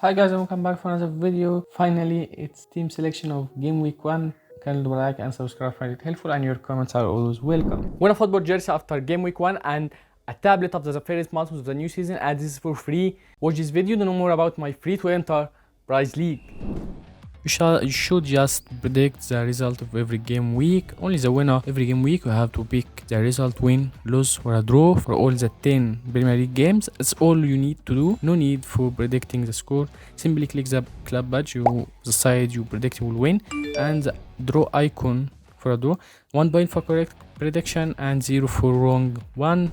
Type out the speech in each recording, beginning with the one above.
Hi guys and welcome back for another video. Finally, it's team selection of game week 1. Kindly like and subscribe, find it helpful, and your comments are always welcome. Win a football jersey after game week 1 and a tablet after the first month of the new season, and this is for free. Watch this video to know more about my free to enter prize league. You should just predict the result of every game week. Only the winner every game week. You have to pick the result, win, lose, or a draw for all the 10 Premier League games. That's all you need to do. No need for predicting the score. Simply click the club badge, the side you predict will win, and the draw icon for a draw. 1 point for correct prediction and 0 for wrong one.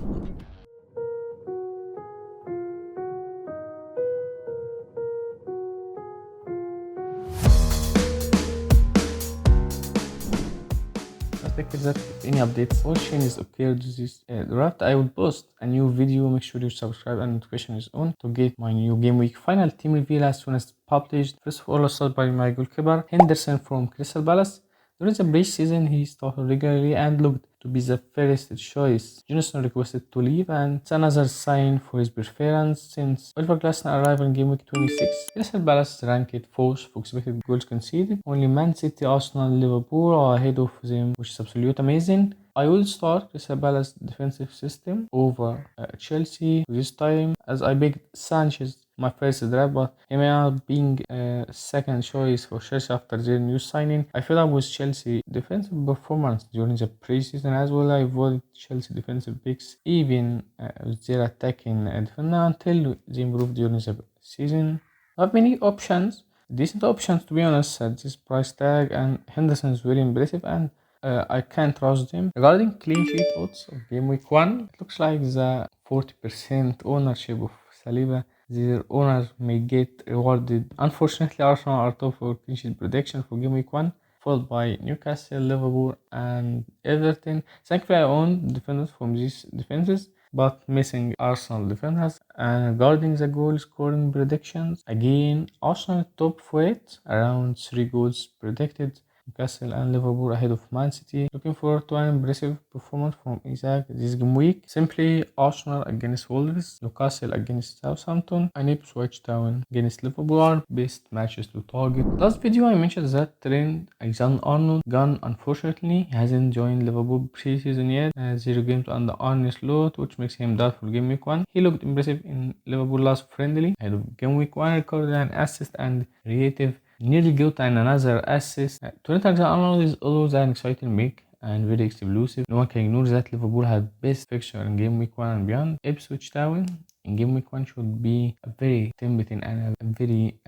Expected that if any updates or changes occur to this draft, I will post a new video. Make sure you subscribe and notification is on to get my new game week final team reveal as soon as published. First of all, I'll start by my goalkeeper Henderson from Crystal Palace. During the pre-season, he started regularly and looked to be the first choice. Johnson requested to leave, and it's another sign for his preference since Oliver Glasner arrived in game week 26. Crystal Palace ranked 4th for expected goals conceded. Only Man City, Arsenal, and Liverpool are ahead of them, which is absolutely amazing. I will start Crystal Palace defensive system over Chelsea this time, as I picked Sanchez my first draft, but he may not being a second choice for Chelsea after their new signing. I feel up with Chelsea defensive performance during the preseason as well. I avoided Chelsea defensive picks even with their attacking defender until they improved during the season. Not many options, decent options to be honest at this price tag, and Henderson is very impressive and I can't trust them. Regarding clean sheet odds of game week 1, it looks like the 40% ownership of Saliba, their owners may get rewarded. Unfortunately, Arsenal are top for clean sheet prediction for game week 1, followed by Newcastle, Liverpool, and Everton. Thankfully, I own defenders from these defenses, but missing Arsenal defenders. And regarding the goal scoring predictions, again, Arsenal top for it, around 3 goals predicted. Newcastle and Liverpool ahead of Man City. Looking forward to an impressive performance from Isaac this game week. Simply Arsenal against Wolves, Newcastle against Southampton, and Ipswich Town against Liverpool are best matches to target. Last video I mentioned that Trent Alexander-Arnold gone. Unfortunately, he hasn't joined Liverpool preseason yet. 0 games under Arne Slot, which makes him doubtful game week 1. He looked impressive in Liverpool last friendly. Ahead of game week 1, recorded an assist and creative. Nearly got another assist. Trent Alexander-Arnold is always an exciting pick and very explosive. No one can ignore that Liverpool had best fixture in game week 1 and beyond. Ipswich Town in game week 1 should be a very tempting and a very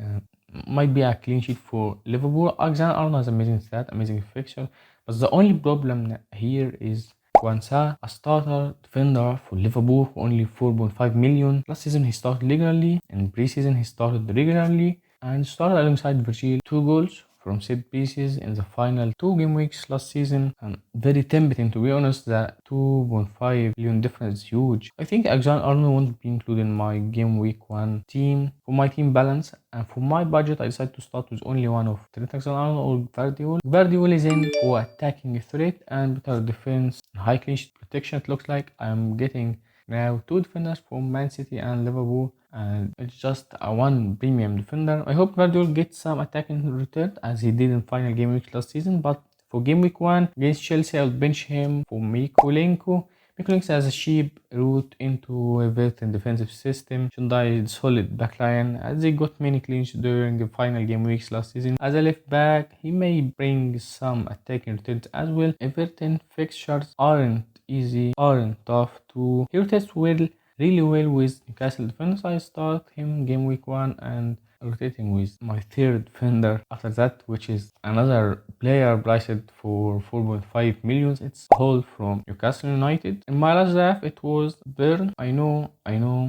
might be a clean sheet for Liverpool. Alexander-Arnold has amazing stat, amazing fixture, but the only problem here is Kwanzaa, a starter defender for Liverpool for only 4.5 million. Last season he started regularly, and pre-season he started regularly and started alongside Virgil. 2 goals from set pieces in the final 2 game weeks last season, and very tempting to be honest. The 2.5 million difference is huge. I think Alexander-Arnold won't be included in my game week 1 team. For my team balance and for my budget, I decided to start with only one of Trent Alexander-Arnold or Guardiola. Guardiola is in for attacking threat and better defense, high clean sheet protection. It looks like I'm getting now 2 defenders from Man City and Liverpool, and it's just a 1 premium defender. I hope Guardiola gets some attacking return as he did in final game week last season, but for game week 1 against Chelsea, I'll bench him for Mikolenko. Mikolenko has a cheap route into a veteran defensive system. Shundai is solid backline as they got many cleans during the final game weeks last season. As a left back, he may bring some attacking returns as well. Everton fixtures aren't easy, aren't tough to. He rotates really well with Newcastle defenders. I start him game week 1 and rotating with my third defender after that, which is another player priced for 4.5 million. It's Hall from Newcastle United. In my last draft it was Byrne. I know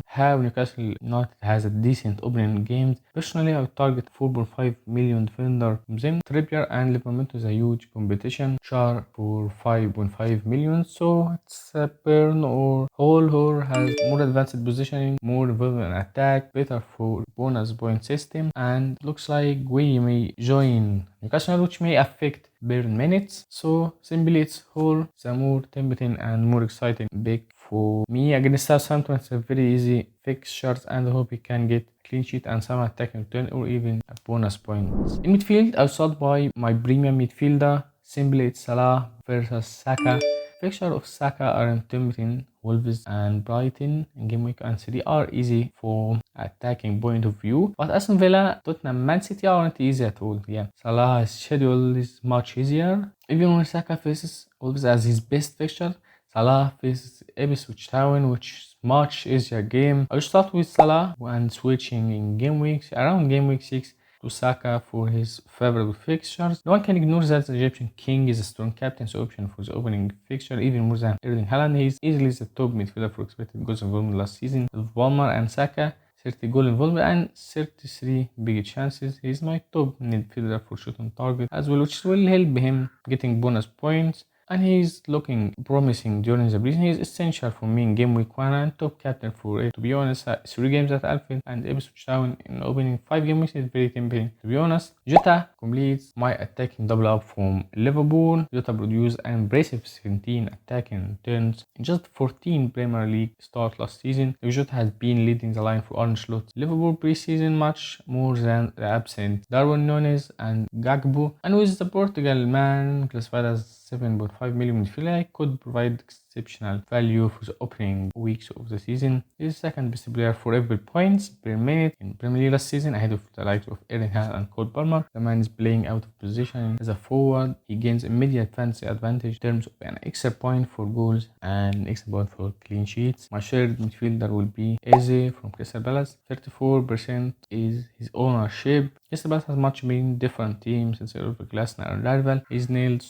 how Newcastle United has a decent opening games. Personally, I would target 4.5 million defender from them. Trippier and Liverpool is a huge competition. Char for 5.5 million, so it's Byrne or Hall, who has more advanced positioning, more involvement in attack, better for bonus point system, and looks like we may join Newcastle, which may affect Byrne minutes. So simply it's Hall, the more tempting and more exciting pick for me against Southampton. It's a very easy fixtures and I hope he can get at clean sheet and some attacking return or even bonus points. In midfield, I start by my premium midfielder. Simply, it's Salah versus Saka. Fixture of Saka are tempting. Wolves and Brighton in game week and City are easy for attacking point of view, but Aston Villa, Tottenham, Man City aren't easy at all. Yeah, Salah's schedule is much easier. Even when Saka faces Wolves as his best fixture, Salah faces Ipswich Town, which is much easier game. I'll start with Salah and switching in game weeks around game week 6 to Saka for his favorable fixtures. No one can ignore that the Egyptian King is a strong captain's option for the opening fixture, even more than Erling Haaland. He's easily the top midfielder for expected goals involvement last season, with Palmer and Saka 30 goal involvement and 33 big chances. He's my top midfielder for shooting target as well, which will help him getting bonus points. And he's looking promising during the preseason. He's essential for me in game week 1 and top captain for it. To be honest, 3 games at Anfield and Ipswich Town in opening 5 game weeks is very tempting. To be honest, Jota completes my attacking double up from Liverpool. Jota produced an impressive 17 attacking turns in just 14 Premier League start last season. Jota has been leading the line for Arne Slot Liverpool preseason much more than the absent Darwin Núñez and Gakpo. And with the Portugal man classified as 7.5 million midfielder, I could provide exceptional value for the opening weeks of the season. He is the second best player for FPL points per minute in Premier League last season, ahead of the likes of Erling Haaland and Cole Palmer. The man is playing out of position as a forward. He gains immediate fantasy advantage in terms of an extra point for goals and an extra point for clean sheets. My shared midfielder will be Eze from Crystal Palace. 34% is his ownership. Crystal Palace has much been different teams since the Glasner arrival. He's nailed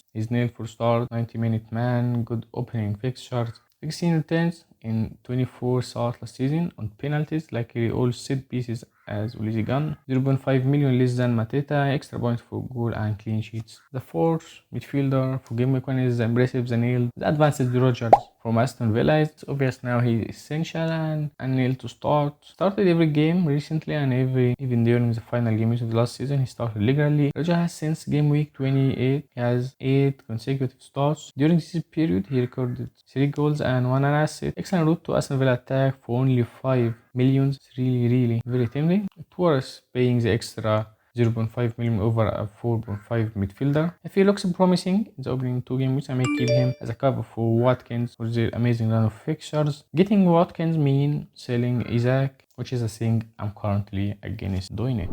for start, 90-minute man, good opening fixtures. 16 returns in 24 starts last season on penalties, likely all set pieces as Ulizi Gunn. 0.5 million less than Mateta, extra points for goal and clean sheets. The fourth midfielder for game week 1 is the impressive, the advanced Rogers from Aston Villa. It's obvious now he is essential and nailed to start. Started every game recently and even during the final games of the last season he started regularly. Rogers has since game week 28 he has 8 consecutive starts. During this period he recorded 3 goals and 1 assist. Excellent route to Aston Villa attack for only 5 millions. It's really very tempting. It was paying the extra 0.5 million over a 4.5 midfielder. If he looks promising in the opening 2 game weeks, I may keep him as a cover for Watkins for their amazing run of fixtures. Getting Watkins mean selling Isaac, which is a thing I'm currently against doing it.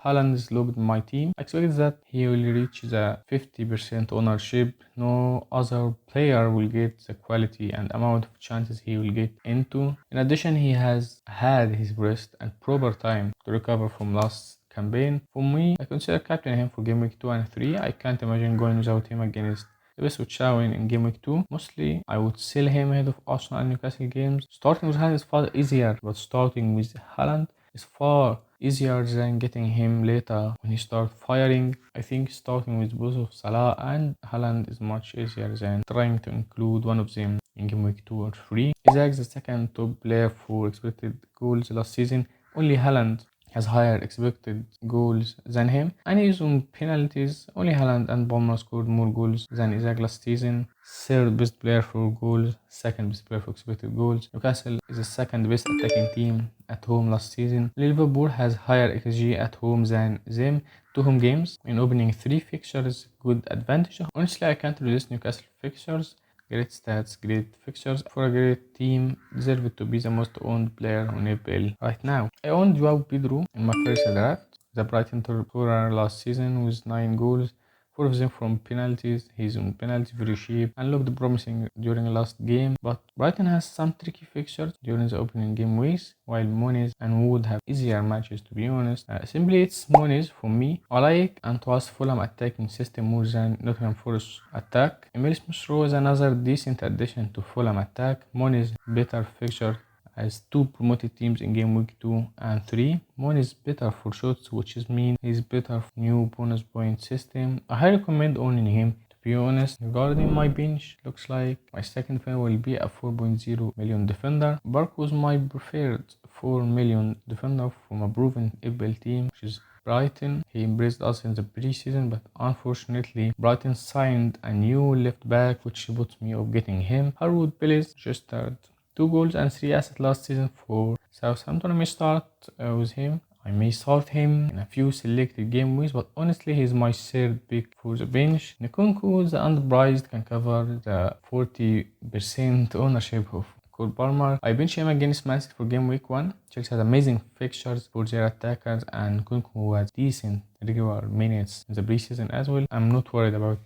Haaland is logged in my team. I expect that he will reach the 50% ownership. No other player will get the quality and amount of chances he will get into. In addition, he has had his rest and proper time to recover from last campaign. For me, I consider captaining him for game week 2 and 3. I can't imagine going without him against Ipswich Town in game week 2. Mostly, I would sell him ahead of Arsenal and Newcastle games. Starting with Haaland is far easier, but starting with Haaland is far easier than getting him later when he starts firing. I think starting with both of Salah and Haaland is much easier than trying to include one of them in game week 2 or 3. Isaac is the second top player for expected goals last season. Only Haaland has higher expected goals than him, and he's on penalties. Only Haaland and Palmer scored more goals than Isaac last season. Third best player for goals, second best player for expected goals. Newcastle is the second best attacking team at home last season. Liverpool has higher XG at home than them. 2 home games in opening 3 fixtures, good advantage. Honestly, I can't resist Newcastle fixtures. Great stats, great fixtures for a great team, deserve to be the most owned player on FPL right now. I owned Joao Pedro in my first draft, the Brighton top scorer last season with 9 goals, 4 of them from penalties. He's on penalty very cheap and looked promising during the last game, but Brighton has some tricky fixtures during the opening game weeks, while Moniz and Wood have easier matches. To be honest, simply it's Moniz for me. I like and trust Fulham attacking system more than Nottingham Forest attack. Emil Smith-Rowe is another decent addition to Fulham attack. Moniz better fixture as 2 promoted teams in game week 2 and 3. One is better for shots, which is mean he's better for new bonus point system. I highly recommend owning him. To be honest, regarding my bench, looks like my second fan will be a 4.0 million defender. Bark was my preferred 4 million defender from a proven FPL team, which is Brighton. He impressed us in the preseason, but unfortunately Brighton signed a new left back, which puts me off getting him. Harwood Bellis registered 2 goals and 3 assists last season for Southampton. I may start with him. I may start him in a few selected game weeks, but honestly he's my third pick for the bench. Nkunku, the underpriced, can cover the 40% ownership of Cole Palmer. I bench him against Man City for game week 1. Chelsea has amazing fixtures for their attackers, and Nkunku has decent regular minutes in the preseason as well. I'm not worried about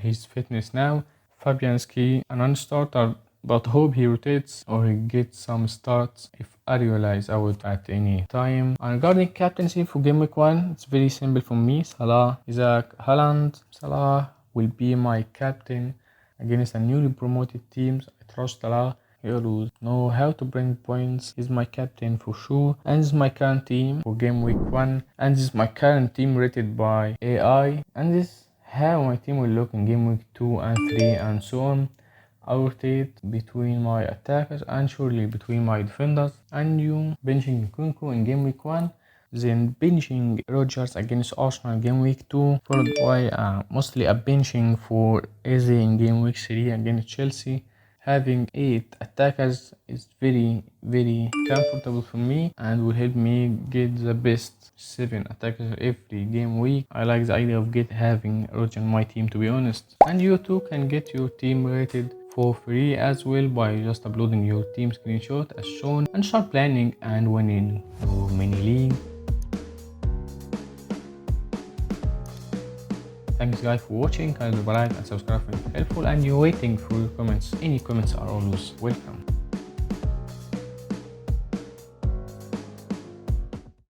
his fitness now. Fabianski, a non-starter, but hope he rotates or he gets some starts if Ariola is out at any time. And regarding captaincy for game week 1, it's very simple for me. Salah, Isaac, Haaland. Salah will be my captain against a newly promoted teams. I trust Salah. He always know how to bring points. He's my captain for sure. And this is my current team for game week 1. And this is my current team rated by AI. And this is how my team will look in game week 2 and 3 and so on. I rotate between my attackers and surely between my defenders. And you benching Nkunku in game week 1, then benching Rodgers against Arsenal game week 2, followed by mostly a benching for Eze in game week 3 against Chelsea. Having 8 attackers is very comfortable for me and will help me get the best 7 attackers every game week. I like the idea of having Rodgers in my team, to be honest. And you too can get your team rated for free as well by just uploading your team screenshot as shown and start planning and winning your mini league. Thanks guys for watching. Kindly like and subscribe if helpful, and you're waiting for your comments. Any comments are always welcome.